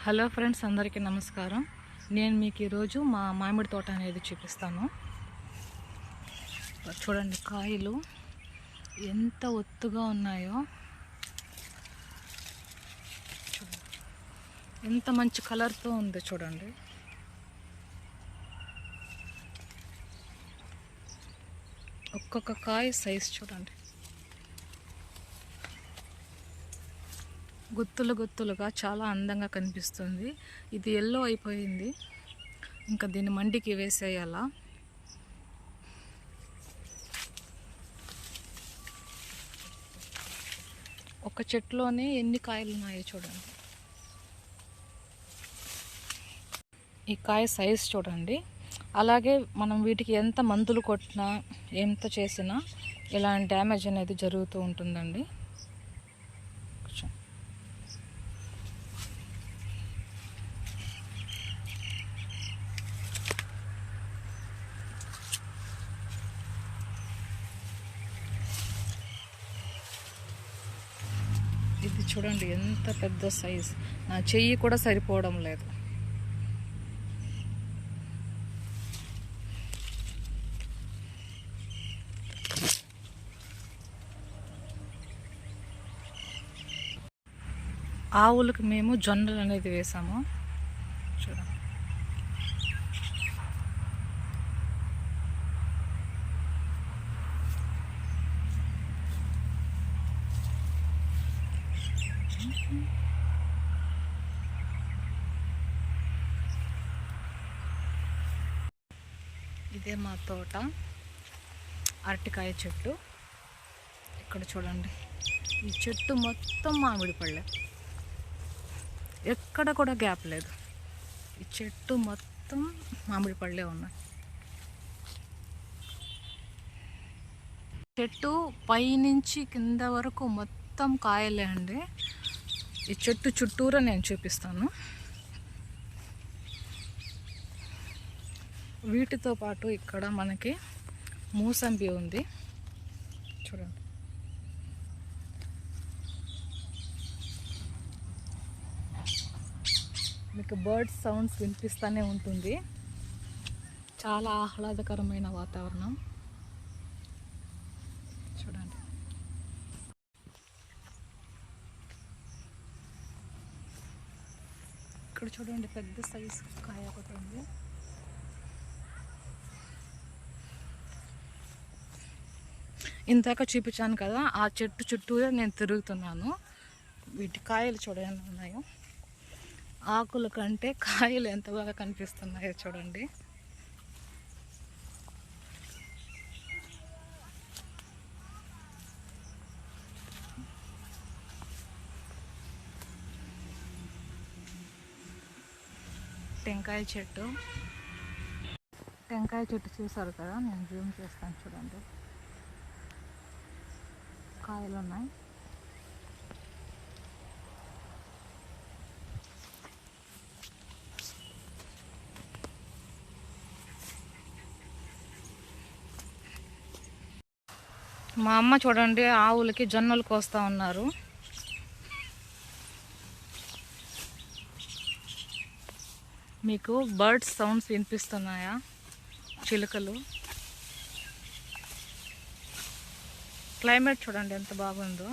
Hello friends, అందరికీ నమస్కారం. నేను మీకు ఈరోజు మా మామిడి తోట అనేది చూపిస్తాను. చూడండి, కాయలు ఎంత ఒత్తుగా ఉన్నాయో, చూడండి ఎంత మంచి కలర్తో ఉంది. చూడండి, ఒక్కొక్క కాయ సైజ్ చూడండి, గుత్తులు గుత్తులుగా చాలా అందంగా కనిపిస్తుంది. ఇది ఎల్లో అయిపోయింది, ఇంకా దీన్ని మండికి వేసేయాలా. ఒక చెట్టులోనే ఎన్ని కాయలు ఉన్నాయో చూడండి. ఈ కాయ సైజ్ చూడండి. అలాగే మనం వీటికి ఎంత మందులు కొట్టినా ఎంత చేసినా ఇలాంటి డ్యామేజ్ అనేది జరుగుతూ ఉంటుందండి. ఇది చూడండి ఎంత పెద్ద సైజ్, నా చెయ్యి కూడా సరిపోవడం లేదు. ఆవులకు మేము జొన్నలు అనేది వేసాము. చూడండి, ఇదే మా తోట, అరటికాయ చెట్టు. ఇక్కడ చూడండి, ఈ చెట్టు మొత్తం మామిడి పళ్ళే, ఎక్కడ కూడా గ్యాప్ లేదు. ఈ చెట్టు మొత్తం మామిడి పళ్ళే ఉన్నాయి. చెట్టు పైనుంచి కింద వరకు మొత్తం కాయలే అండి. ఈ చెట్టు చుట్టూరా నేను చూపిస్తాను. వీటితో పాటు ఇక్కడ మనకి మూసంబి ఉంది. చూడండి, మీకు బర్డ్స్ సౌండ్స్ వినిపిస్తూనే ఉంటుంది. చాలా ఆహ్లాదకరమైన వాతావరణం. చూడండి, ఇక్కడ చూడండి పెద్ద సైజు కాయ ఒకటి ఉంది. ఇందాక చూపించాను కదా, ఆ చెట్టు చుట్టూరే నేను తిరుగుతున్నాను. వీటి కాయలు చూడండి ఉన్నాయో, ఆకుల కంటే కాయలు ఎంత బాగా కనిపిస్తున్నాయో చూడండి. టెంకాయ చెట్టు చూసారు కదా, నేను జూమ్ చేస్తాను. చూడండి, కాయలు ఉన్నాయి. మా అమ్మ చూడండి ఆవులకి జొన్నలు కోస్తూ ఉన్నారు. మీకు బర్డ్స్ సౌండ్స్ వినిపిస్తున్నాయా? చిలుకలు. క్లైమేట్ చూడండి ఎంత బాగుందో.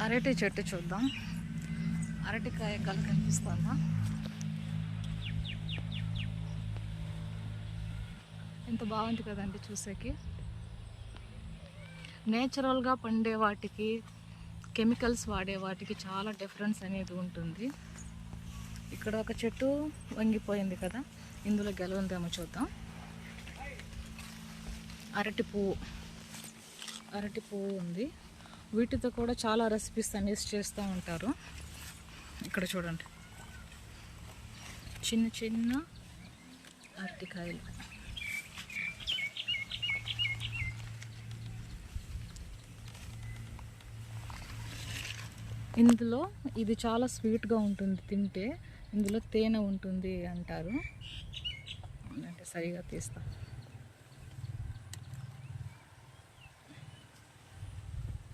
అరటి చెట్టు చూద్దాం. అరటికాయ కళ్ళు కనిపిస్తుందా? ఎంత బాగుంది కదండి చూసేకి. నేచురల్గా పండే వాటికి కెమికల్స్ వాడే వాటికి చాలా డిఫరెన్స్ అనేది ఉంటుంది. ఇక్కడ ఒక చెట్టు వంగిపోయింది కదా, ఇందులో గెలవుందేమో చూద్దాం. అరటి పువ్వు ఉంది. వీటితో కూడా చాలా రెసిపీస్ అనేసి చేస్తూ ఉంటారు. ఇక్కడ చూడండి, చిన్న చిన్న అరటికాయలు. ఇందులో ఇది చాలా స్వీట్గా ఉంటుంది తింటే. ఇందులో తేనె ఉంటుంది అంటారు. అంటే సరిగా తీస్తా.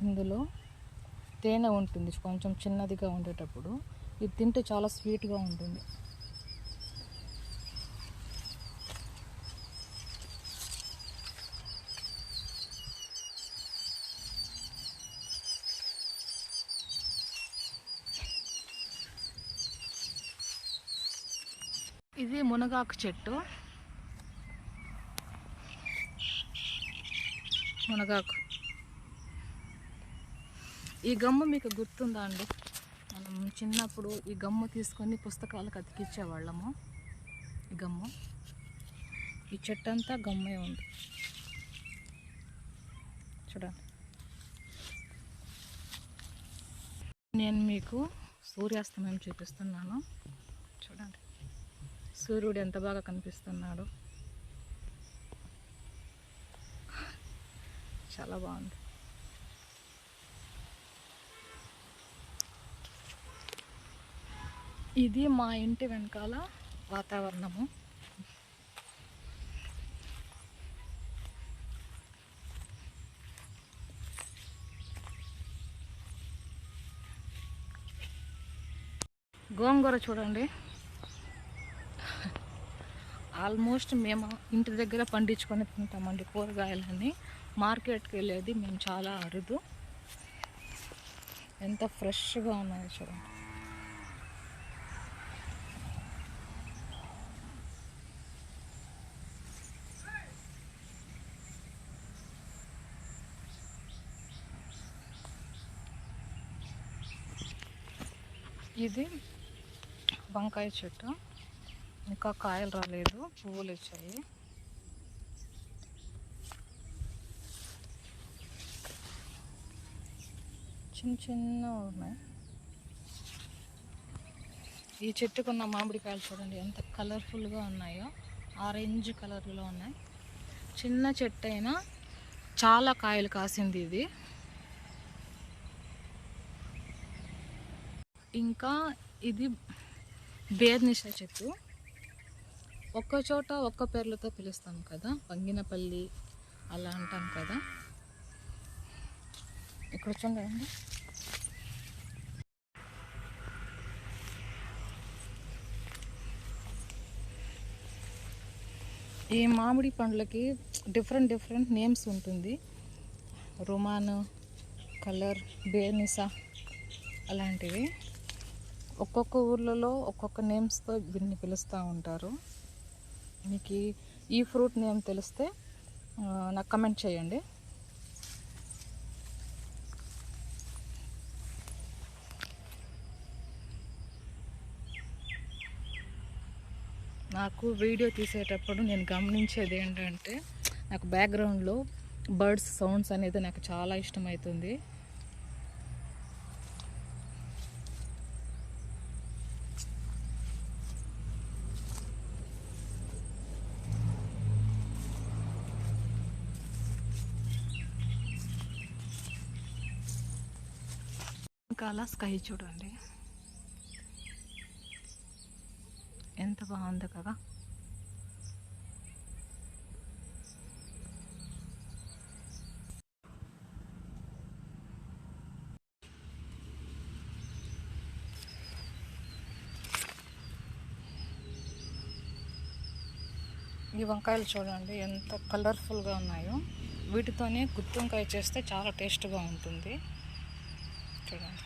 ఇందులో తేనె ఉంటుంది కొంచెం చిన్నదిగా ఉండేటప్పుడు. ఇది తింటే చాలా స్వీట్గా ఉంటుంది. ఇది మునగాకు చెట్టు. మునగాకు ఈ గమ్ము మీకు గుర్తుందా అండి? మనం చిన్నప్పుడు ఈ గమ్ము తీసుకొని పుస్తకాలకు అతికిచ్చేవాళ్ళము. ఈ గమ్ము, ఈ చెట్టు అంతా గమ్మే ఉంది చూడండి. నేను మీకు సూర్యాస్తమయం చూపిస్తున్నాను చూడండి. సూర్యుడు ఎంత బాగా కనిపిస్తున్నాడు, చాలా బాగుంది. ఇది మా ఇంటి వెనకాల వాతావరణము. గోంగూర చూడండి. ఆల్మోస్ట్ మేము ఇంటి దగ్గర పండించుకొని తింటామండి కూరగాయలని. మార్కెట్కి వెళ్ళేది మేము చాలా అరుదు. ఎంత ఫ్రెష్గా ఉన్నాయో చూడండి. ఇది వంకాయ చెట్టు, ఇంకా కాయలు రాలేదు, పువ్వులు వచ్చాయి. చిన్న చిన్న ఉన్నాయి. ఈ చెట్టుకున్న మామిడికాయలు చూడండి ఎంత కలర్ఫుల్గా ఉన్నాయో, ఆరెంజ్ కలర్లో ఉన్నాయి. చిన్న చెట్టు అయినా చాలా కాయలు కాసింది ఇది. ఇంకా ఇది బేర్నిషా చెట్టు. ఒక్క చోట ఒక్క పేర్లతో పిలుస్తాం కదా, పంగినపల్లి అలా అంటాం కదా. ఇక్కడ చూడండి, ఈ మామిడి పండ్లకి డిఫరెంట్ నేమ్స్ ఉంటుంది. రుమాన్, కలర్, బేర్నిసా అలాంటివి. ఒక్కొక్క ఊర్లలో ఒక్కొక్క నేమ్స్తో వీటిని పిలుస్తూ ఉంటారు. మీకు ఈ ఫ్రూట్ నేమ్ తెలిస్తే నాకు కమెంట్ చేయండి. నాకు వీడియో తీసేటప్పుడు నేను గమనించేది ఏంటంటే, నాకు బ్యాక్గ్రౌండ్లో బర్డ్స్ సౌండ్స్ అనేది నాకు చాలా ఇష్టమవుతుంది. ఇంకా అలా స్కై చూడండి ఎంత బాగుంది కదా. ఈ వంకాయలు చూడండి ఎంత కలర్ఫుల్గా ఉన్నాయో. వీటితోనే గుత్తి వంకాయ చేస్తే చాలా టేస్ట్గా ఉంటుంది చూడండి.